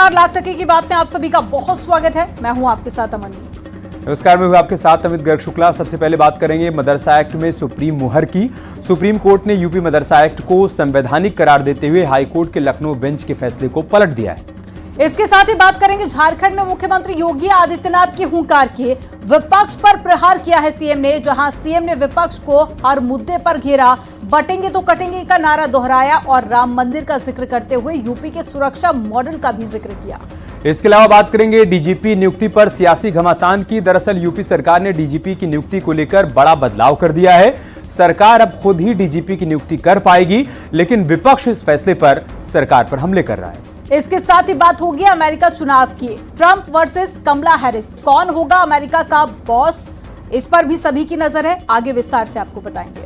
नमस्कार, लाख टके की बात में आप सभी का बहुत स्वागत है। मैं हूं आपके साथ अमन। नमस्कार, मैं हूं आपके साथ अमित गर्ग शुक्ला। सबसे पहले बात करेंगे मदरसा एक्ट में सुप्रीम मुहर की। सुप्रीम कोर्ट ने यूपी मदरसा एक्ट को संवैधानिक करार देते हुए हाईकोर्ट के लखनऊ बेंच के फैसले को पलट दिया है। इसके साथ ही बात करेंगे झारखंड में मुख्यमंत्री योगी आदित्यनाथ की हुंकार के विपक्ष पर प्रहार किया है सीएम ने, जहां सीएम ने विपक्ष को हर मुद्दे पर घेरा, बटेंगे तो कटेंगे का नारा दोहराया और राम मंदिर का जिक्र करते हुए यूपी के सुरक्षा मॉडल का भी जिक्र किया। इसके अलावा बात करेंगे डीजीपी नियुक्ति पर सियासी घमासान की। दरअसल यूपी सरकार ने डीजीपी की नियुक्ति को लेकर बड़ा बदलाव कर दिया है। सरकार अब खुद ही डीजीपी की नियुक्ति कर पाएगी, लेकिन विपक्ष इस फैसले पर सरकार पर हमले कर रहा है। इसके साथ ही बात होगी अमेरिका चुनाव की। ट्रंप वर्सेस कमला हैरिस, कौन होगा अमेरिका का बॉस, इस पर भी सभी की नजर है। आगे विस्तार से आपको बताएंगे।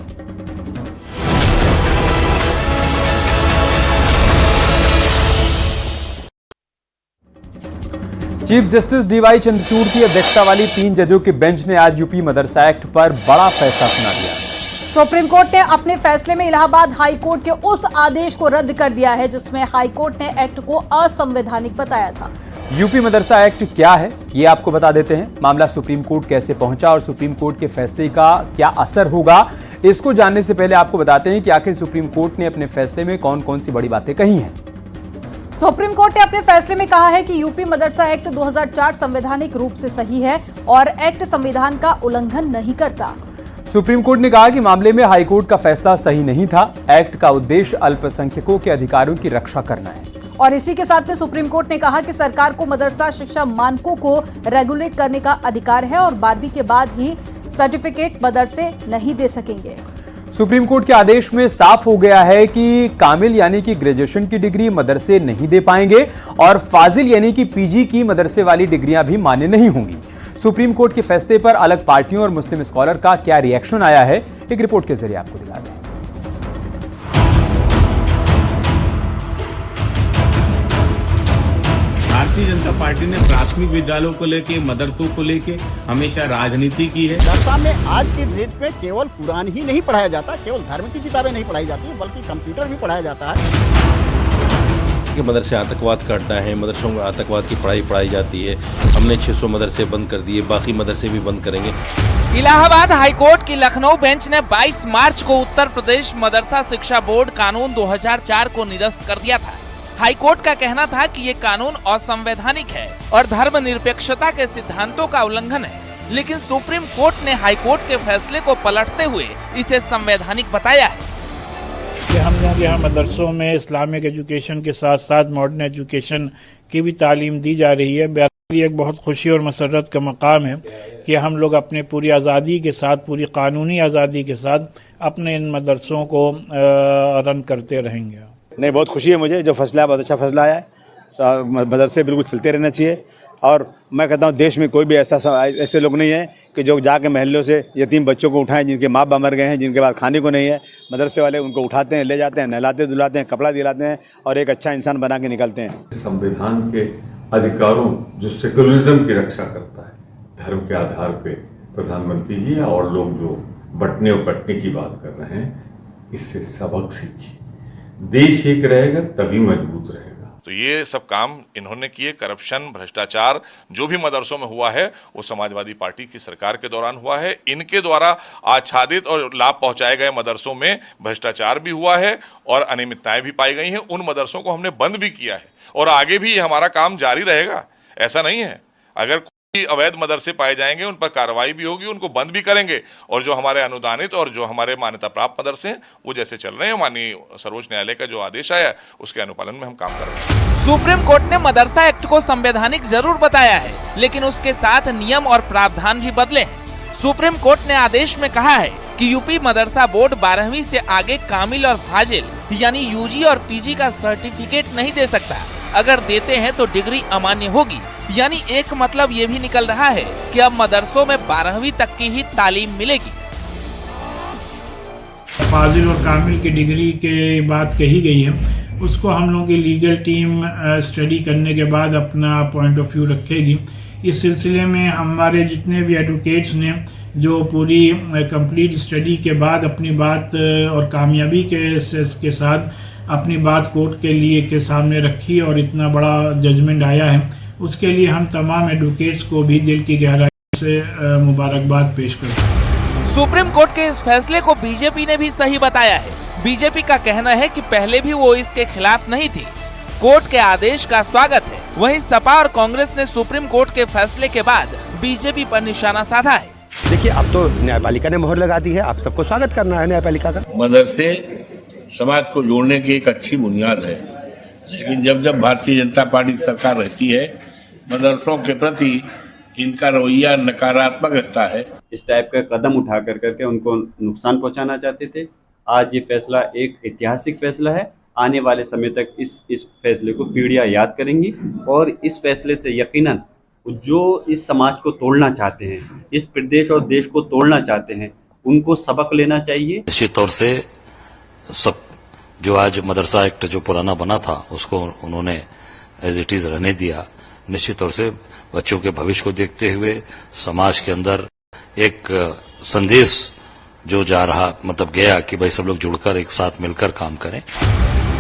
चीफ जस्टिस डीवाई चंद्रचूड़ की अध्यक्षता वाली 3 जजों के बेंच ने आज यूपी मदरसा एक्ट पर बड़ा फैसला सुना दिया। सुप्रीम कोर्ट ने अपने फैसले में इलाहाबाद हाई कोर्ट के उस आदेश को रद्द कर दिया है जिसमें हाई कोर्ट ने एक्ट को असंवैधानिक बताया था। यूपी मदरसा एक्ट क्या है, ये आपको बता देते हैं। मामला सुप्रीम कोर्ट कैसे पहुंचा और सुप्रीम कोर्ट के फैसले का क्या असर होगा, इसको जानने से पहले आपको बताते हैं कि आखिर सुप्रीम कोर्ट ने अपने फैसले में कौन कौन सी बड़ी बातें कही हैं। सुप्रीम कोर्ट ने अपने फैसले में कहा है कि यूपी मदरसा एक्ट 2004 संवैधानिक रूप से सही है और एक्ट संविधान का उल्लंघन नहीं करता। सुप्रीम कोर्ट ने कहा कि मामले में हाईकोर्ट का फैसला सही नहीं था। एक्ट का उद्देश्य अल्पसंख्यकों के अधिकारों की रक्षा करना है। और इसी के साथ में सुप्रीम कोर्ट ने कहा कि सरकार को मदरसा शिक्षा मानकों को रेगुलेट करने का अधिकार है और 12वीं के बाद ही सर्टिफिकेट मदरसे नहीं दे सकेंगे। सुप्रीम कोर्ट के आदेश में साफ हो गया है कि कामिल यानी कि ग्रेजुएशन की डिग्री मदरसे नहीं दे पाएंगे और फाजिल यानी कि पीजी की मदरसे वाली डिग्रियां भी मान्य नहीं होंगी। सुप्रीम कोर्ट के फैसले पर अलग पार्टियों और मुस्लिम स्कॉलर का क्या रिएक्शन आया है, एक रिपोर्ट के जरिए आपको दिखाते हैं। भारतीय जनता पार्टी ने प्राथमिक विद्यालयों को लेके, मदरसों को लेके हमेशा राजनीति की है। मदरसा में आज की डेट में केवल कुरान ही नहीं पढ़ाया जाता, केवल धर्म की किताबें नहीं पढ़ाई जाती, बल्कि कंप्यूटर भी पढ़ाया जाता है। कि मदरसे आतंकवाद का अड्डा है, मदरसों में आतंकवाद की पढ़ाई जाती है। हमने 600 मदरसे बंद कर दिए, बाकी मदरसे भी बंद करेंगे। इलाहाबाद हाईकोर्ट की लखनऊ बेंच ने 22 मार्च को उत्तर प्रदेश मदरसा शिक्षा बोर्ड कानून 2004 को निरस्त कर दिया था। हाईकोर्ट का कहना था कि ये कानून असंवैधानिक है और धर्मनिरपेक्षता के सिद्धांतों का उल्लंघन है, लेकिन सुप्रीम कोर्ट ने हाईकोर्ट के फैसले को पलटते हुए इसे संवैधानिक बताया है। कि हम लोग यहाँ मदरसों में इस्लामिक एजुकेशन के साथ साथ मॉडर्न एजुकेशन की भी तालीम दी जा रही है। ये एक बहुत खुशी और मसरत का मकाम है कि हम लोग अपने पूरी आज़ादी के साथ, पूरी कानूनी आज़ादी के साथ अपने इन मदरसों को रन करते रहेंगे। नहीं, बहुत खुशी है मुझे, जो फैसला बहुत अच्छा फैसला आया है। मदरसे बिल्कुल चलते रहना चाहिए और मैं कहता हूँ देश में कोई भी ऐसे लोग नहीं है कि जो जाके महल्लों से यतीम बच्चों को उठाएं, जिनके माँ बाप मर गए हैं, जिनके पास खाने को नहीं है। मदरसे वाले उनको उठाते हैं, ले जाते हैं, नहलाते धुलाते हैं, कपड़ा दिलाते हैं और एक अच्छा इंसान बना के निकलते हैं। संविधान के अधिकारों जो सेकुलरिज्म की रक्षा करता है, धर्म के आधार पे प्रधानमंत्री जी और लोग जो बंटने और कटने की बात कर रहे हैं, इससे सबक सीखिए। देश एक रहेगा तभी मजबूत रहेगा। तो ये सब काम इन्होंने किए, करप्शन, भ्रष्टाचार जो भी मदरसों में हुआ है वो समाजवादी पार्टी की सरकार के दौरान हुआ है। इनके द्वारा आच्छादित और लाभ पहुंचाए गए मदरसों में भ्रष्टाचार भी हुआ है और अनियमितताएं भी पाई गई हैं। उन मदरसों को हमने बंद भी किया है और आगे भी हमारा काम जारी रहेगा। ऐसा नहीं है, अगर कोई अवैध मदरसे पाए जाएंगे उन पर कार्रवाई भी होगी, उनको बंद भी करेंगे और जो हमारे अनुदानित और जो हमारे मान्यता प्राप्त मदरसे हैं वो जैसे चल रहे हैं, माननीय सर्वोच्च न्यायालय का जो आदेश आया उसके अनुपालन में हम काम कर रहे हैं। सुप्रीम कोर्ट ने मदरसा एक्ट को संवैधानिक जरूर बताया है, लेकिन उसके साथ नियम और प्रावधान भी बदले हैं। सुप्रीम कोर्ट ने आदेश में कहा है कि यूपी मदरसा बोर्ड 12वीं से आगे कामिल और फाजिल यानी यूजी और पीजी का सर्टिफिकेट नहीं दे सकता। अगर देते हैं तो डिग्री अमान्य होगी, यानी एक मतलब ये भी निकल रहा है कि अब मदरसों में 12वीं तक की ही तालीम मिलेगी। फाजिल और कामिल की डिग्री के बात कही गई है, उसको हम लोगों की लीगल टीम स्टडी करने के बाद अपना पॉइंट ऑफ व्यू रखेगी। इस सिलसिले में हमारे जितने भी एडवोकेट्स ने जो पूरी कंप्लीट स्टडी के बाद अपनी बात और कामयाबी के साथ अपनी बात कोर्ट के लिए के सामने रखी और इतना बड़ा जजमेंट आया है, उसके लिए हम तमाम एडवोकेट्स को भी दिल की गहराई से मुबारकबाद पेश करते हैं। सुप्रीम कोर्ट के इस फैसले को बीजेपी ने भी सही बताया है। बीजेपी का कहना है कि पहले भी वो इसके खिलाफ नहीं थी, कोर्ट के आदेश का स्वागत है। वहीं सपा और कांग्रेस ने सुप्रीम कोर्ट के फैसले के बाद बीजेपी पर निशाना साधा है। देखिए, अब तो न्यायपालिका ने मोहर लगा दी है, आप सबको स्वागत करना है न्यायपालिका का। मदरसे समाज को जोड़ने की एक अच्छी बुनियाद है, लेकिन जब भारतीय जनता पार्टी सरकार रहती है, मदरसों के प्रति इनका रवैया नकारात्मक रहता है। इस टाइप का कदम उठा करके उनको नुकसान पहुंचाना चाहते थे। आज ये फैसला एक ऐतिहासिक फैसला है। आने वाले समय तक इस फैसले को पीढ़ियां याद करेंगी और इस फैसले से यकीनन जो इस समाज को तोड़ना चाहते हैं, इस प्रदेश और देश को तोड़ना चाहते हैं, उनको सबक लेना चाहिए। निश्चित तौर से सब जो आज मदरसा एक्ट जो पुराना बना था उसको उन्होंने एज इट इज रहने दिया। निश्चित तौर से बच्चों के भविष्य को देखते हुए समाज के अंदर एक संदेश जो जा रहा मतलब गया कि भाई सब लोग जुड़कर एक साथ मिलकर काम करें।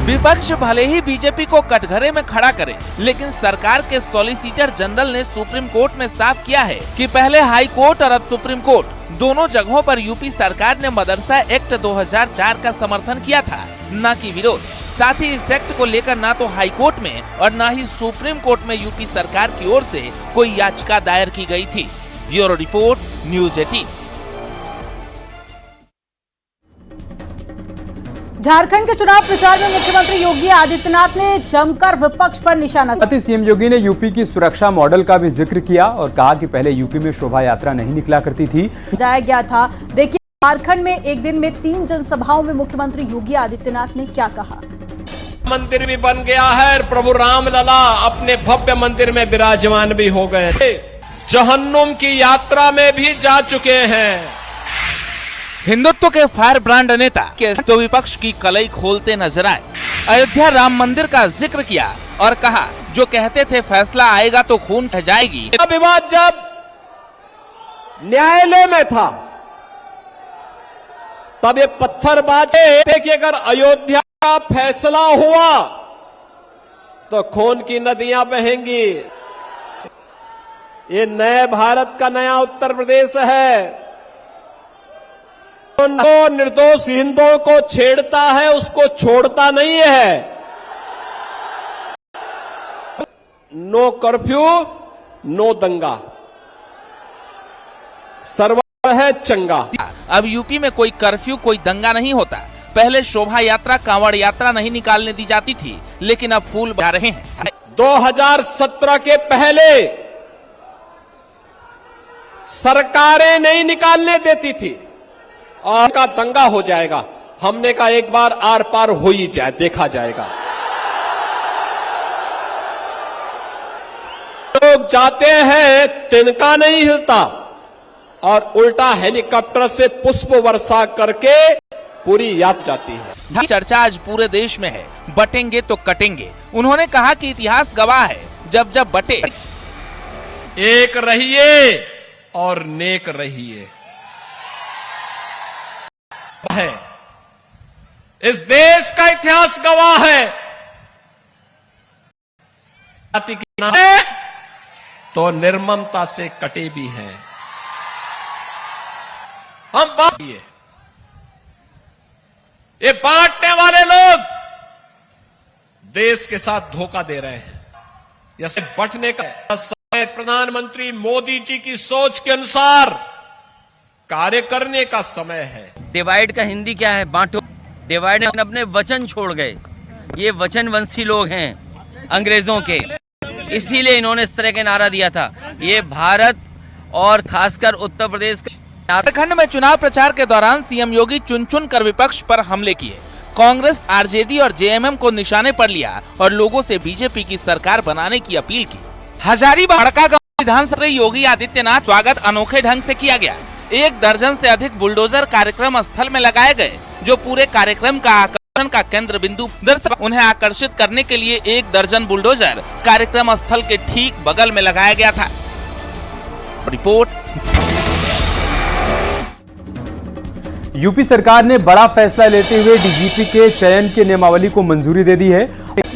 विपक्ष भले ही बीजेपी को कटघरे में खड़ा करे, लेकिन सरकार के सॉलिसिटर जनरल ने सुप्रीम कोर्ट में साफ किया है कि पहले हाई कोर्ट और अब सुप्रीम कोर्ट दोनों जगहों पर यूपी सरकार ने मदरसा एक्ट 2004 का समर्थन किया था, न कि विरोध। साथ ही इस एक्ट को लेकर ना तो हाई कोर्ट में और न ही सुप्रीम कोर्ट में यूपी सरकार की ओर से कोई याचिका दायर की गई थी। Bureau report, news 18। झारखंड के चुनाव प्रचार में मुख्यमंत्री योगी आदित्यनाथ ने जमकर विपक्ष पर निशाना साथ ही सीएम योगी ने यूपी की सुरक्षा मॉडल का भी जिक्र किया और कहा कि पहले यूपी में शोभा यात्रा नहीं निकला करती थी, जाया गया था। देखिए झारखंड में एक दिन में 3 जनसभाओं में मुख्यमंत्री योगी आदित्यनाथ ने क्या कहा। मंदिर भी बन गया है, प्रभु रामलला अपने भव्य मंदिर में विराजमान भी हो गए, जहन्नुम की यात्रा में भी जा चुके हैं। हिंदुत्व के फायर ब्रांड नेता के तो विपक्ष की कलई खोलते नजर आए। अयोध्या राम मंदिर का जिक्र किया और कहा जो कहते थे फैसला आएगा तो खून बह जाएगी। विवाद जब न्यायालय में था तब ये पत्थरबाजी कि अगर अयोध्या का फैसला हुआ तो खून की नदियां बहेंगी। ये नए भारत का नया उत्तर प्रदेश है। उनको निर्दोष हिंदुओं को छेड़ता है, उसको छोड़ता नहीं है। नो कर्फ्यू, नो दंगा, सर्व है चंगा। अब यूपी में कोई कर्फ्यू, कोई दंगा नहीं होता। पहले शोभा यात्रा, कांवड़ यात्रा नहीं निकालने दी जाती थी, लेकिन अब फूल बहा रहे हैं। 2017 के पहले सरकारें नहीं निकालने देती थी और का दंगा हो जाएगा। हमने कहा एक बार आर पार हो ही जाए, देखा जाएगा। लोग जाते हैं, तिनका नहीं हिलता और उल्टा हेलीकॉप्टर से पुष्प वर्षा करके पूरी यात्रा जाती है। चर्चा आज पूरे देश में है, बटेंगे तो कटेंगे। उन्होंने कहा कि इतिहास गवाह है, जब जब बटे एक रहिए और नेक रहिए। है इस देश का इतिहास गवाह है। तो निर्ममता से कटे भी हैं। हम बात ये बांटने वाले लोग देश के साथ धोखा दे रहे हैं। जैसे बंटने का समय प्रधानमंत्री मोदी जी की सोच के अनुसार कार्य करने का समय है। डिवाइड का हिंदी क्या है? बांटो। डिवाइड अपने वचन छोड़ गए। ये वचनवंशी लोग हैं अंग्रेजों के, इसीलिए इन्होंने इस तरह के नारा दिया था। ये भारत और खासकर उत्तर प्रदेश झारखंड में चुनाव प्रचार के दौरान सीएम योगी चुन चुन कर विपक्ष पर हमले किए। कांग्रेस, आरजेडी और जेएमएम को निशाने पर लिया और लोगों से बीजेपी की सरकार बनाने की अपील की। हजारीबाग विधानसभा योगी आदित्यनाथ स्वागत अनोखे ढंग से किया गया। 1 दर्जन से अधिक बुलडोजर कार्यक्रम स्थल में लगाए गए, जो पूरे कार्यक्रम का आकर्षण का केंद्र बिंदु। दरअसल उन्हें आकर्षित करने के लिए 1 दर्जन बुलडोजर कार्यक्रम स्थल के ठीक बगल में लगाया गया था। रिपोर्ट। यूपी सरकार ने बड़ा फैसला लेते हुए डीजीपी के चयन की नियमावली को मंजूरी दे दी है।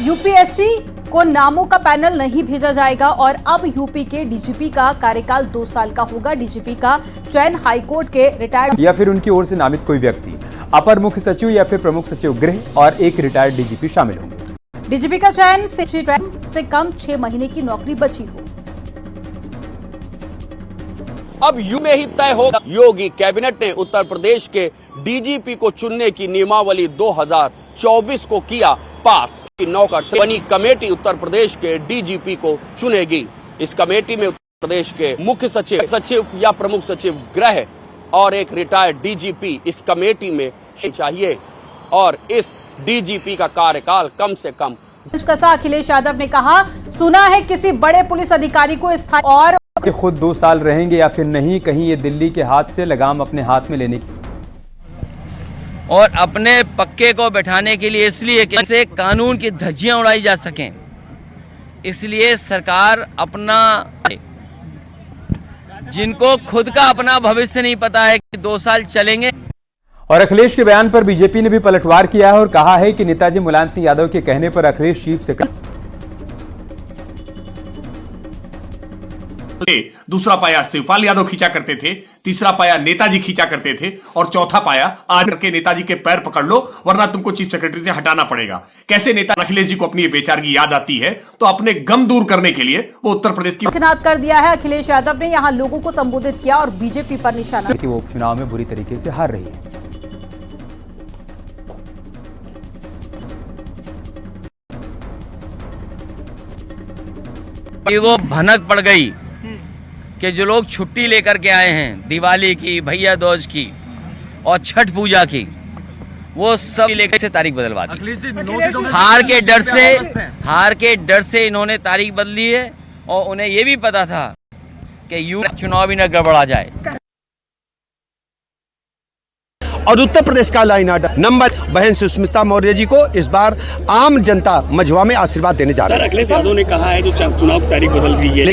यूपीएससी को नामों का पैनल नहीं भेजा जाएगा और अब यूपी के डीजीपी का कार्यकाल 2 साल का होगा। डीजीपी का चयन हाईकोर्ट के रिटायर्ड या फिर उनकी ओर से नामित कोई व्यक्ति, अपर मुख्य सचिव या फिर प्रमुख सचिव गृह और एक रिटायर्ड डीजीपी शामिल होंगे। डीजीपी का चयन से कम 6 महीने की नौकरी बची हो। अब यू में ही तय होगा। योगी कैबिनेट ने उत्तर प्रदेश के डीजीपी को चुनने की नियमावली 2024 को किया पास। नौकर से बनी कमेटी उत्तर प्रदेश के डीजीपी को चुनेगी। इस कमेटी में उत्तर प्रदेश के मुख्य सचिव या प्रमुख सचिव गृह और एक रिटायर्ड डीजीपी इस कमेटी में चाहिए और इस डीजीपी का कार्यकाल कम से कम। कसा अखिलेश यादव ने कहा, सुना है किसी बड़े पुलिस अधिकारी को स्थायी और खुद 2 साल रहेंगे या फिर नहीं, कहीं ये दिल्ली के हाथ से लगाम अपने हाथ में लेने की और अपने पक्के को बैठाने के लिए, इसलिए कि से कानून की धज्जियां उड़ाई जा सकें, इसलिए सरकार अपना, जिनको खुद का अपना भविष्य नहीं पता है कि 2 साल चलेंगे। और अखिलेश के बयान पर बीजेपी ने भी पलटवार किया है और कहा है कि नेताजी मुलायम सिंह यादव के कहने पर अखिलेश चीफ से दूसरा पाया शिवपाल यादव खींचा करते थे, तीसरा पाया नेताजी खींचा करते थे और चौथा पाया आज के नेताजी के पैर पकड़ लो वरना तुमको चीफ सेक्रेटरी से हटाना पड़ेगा। कैसे नेता अखिलेश जी को अपनी बेचारगी याद आती है तो अपने गम दूर करने के लिए वो उत्तर प्रदेश की मुखनाद कर दिया है। अखिलेश यादव ने यहां लोगों को संबोधित किया और बीजेपी पर निशाना कि वो उपचुनाव में बुरी तरीके से हार रही है। वो भनक पड़ गई कि जो लोग छुट्टी लेकर के आए हैं दिवाली की, भैया दूज की और छठ पूजा की, वो सब लेकर से तारीख बदलवा दी। हार के डर से इन्होंने तारीख बदली है और उन्हें ये भी पता था कि चुनाव भी न गड़बड़ा जाए। और उत्तर प्रदेश का लाइन आर्डर नंबर बहन सुष्मिता मौर्य जी को इस बार आम जनता मझवा में आशीर्वाद देने जा रही है। अखिलेश यादव ने कहा है जो चुनाव की तारीख बदल गई है,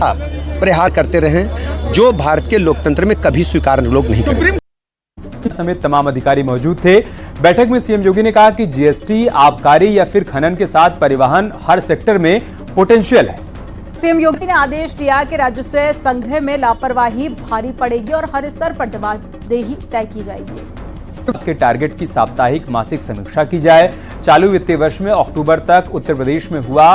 प्रहार करते रहे जो भारत के लोकतंत्र में कभी स्वीकार लोग नहीं करेंगे। समेत तमाम अधिकारी मौजूद थे। बैठक में सीएम योगी ने कहा कि जीएसटी, आबकारी या फिर खनन के साथ परिवहन हर सेक्टर में पोटेंशियल है। सीएम योगी ने आदेश दिया कि राजस्व संग्रह में लापरवाही भारी पड़ेगी और हर स्तर पर जवाबदेही तय की जाएगी। के टारगेट की साप्ताहिक मासिक समीक्षा की जाए। चालू वित्तीय वर्ष में अक्टूबर तक उत्तर प्रदेश में हुआ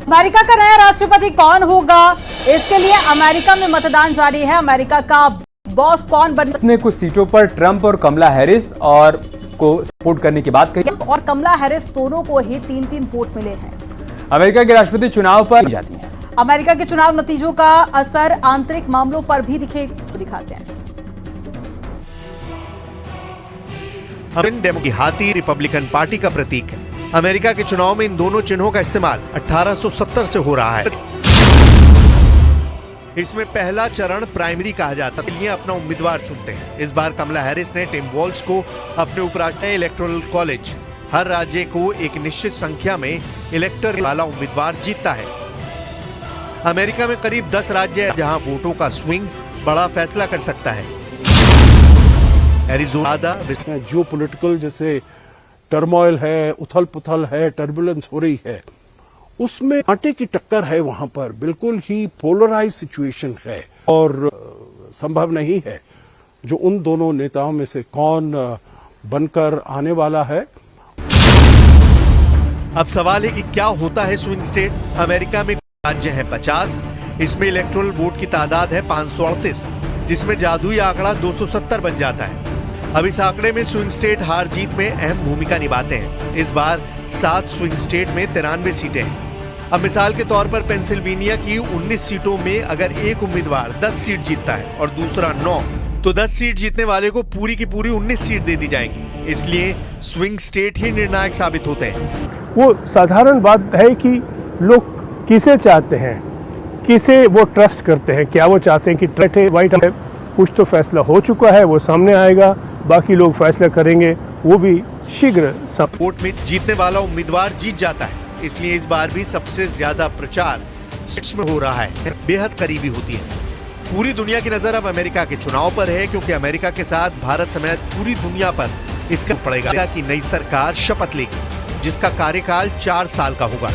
अमेरिका का नया राष्ट्रपति कौन होगा, इसके लिए अमेरिका में मतदान जारी है। अमेरिका का बॉस कौन ने कुछ सीटों पर ट्रंप और कमला हैरिस और को सपोर्ट करने की बात कही और कमला हैरिस दोनों को ही 3-3 वोट मिले हैं। अमेरिका के राष्ट्रपति चुनाव पर जाती है। अमेरिका के चुनाव नतीजों का असर आंतरिक मामलों पर भी दिखाते हैं। डेमोक्रेट हाथी रिपब्लिकन पार्टी का प्रतीक है। अमेरिका के चुनाव में इन दोनों चिन्हों का इस्तेमाल 1870 से हो रहा है। इसमें पहला चरण प्राइमरी कहा जाता है, लिए अपना उम्मीदवार चुनते हैं। इस बार कमला हैरिस ने टिम वॉल्स को अपने उपराष्ट्रपति इलेक्टोरल कॉलेज, हर राज्य को एक निश्चित संख्या में इलेक्टर वाला उम्मीदवार जीतता है। अमेरिका में करीब 10 राज्य हैं जहां वोटों का स्विंग बड़ा फैसला कर सकता है। एरिज़ोना जो पॉलिटिकल जैसे टर्मोइल है, उथल पुथल है, टर्बुलेंस हो रही है, उसमें कांटे की टक्कर है। वहां पर बिल्कुल ही पोलराइज सिचुएशन है और संभव नहीं है जो उन दोनों नेताओं में से कौन बनकर आने वाला है। अब सवाल है कि क्या होता है स्विंग स्टेट। अमेरिका में राज्य है 50, इसमें इलेक्टोरल वोट की तादाद है 538, जिसमें जादुई आंकड़ा 270 बन जाता है। अब इस आंकड़े में स्विंग स्टेट हार जीत में अहम भूमिका निभाते हैं। इस बार 7 स्विंग स्टेट में 93 सीटें हैं। अब मिसाल के तौर पर पेंसिल्वेनिया की 19 सीटों में अगर एक उम्मीदवार 10 सीट जीतता है और दूसरा 9, तो 10 सीट जीतने वाले को पूरी की पूरी 19 सीट दे दी जाएंगी। इसलिए स्विंग स्टेट ही निर्णायक साबित होते हैं। वो साधारण बात है कि लोग किसे चाहते हैं, किसे वो ट्रस्ट करते हैं। क्या वो चाहते हैं कि ट्रेट है, वाइट है, कुछ तो फैसला हो चुका है, वो सामने आएगा, बाकी लोग फैसला करेंगे, वो भी शीघ्र। वोट में जीतने वाला उम्मीदवार जीत जाता है। इसलिए इस बार भी सबसे ज्यादा प्रचार स्टेट्स में हो रहा है बेहद करीबी होती है। पूरी दुनिया की नजर अब अमेरिका के चुनाव पर है, क्योंकि अमेरिका के साथ भारत समेत पूरी दुनिया पर इसका पड़ेगा कि नई सरकार शपथ लेगी, जिसका कार्यकाल 4 साल का होगा।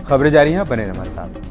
खबरें जारी हैं, बने रहें हमारे साथ।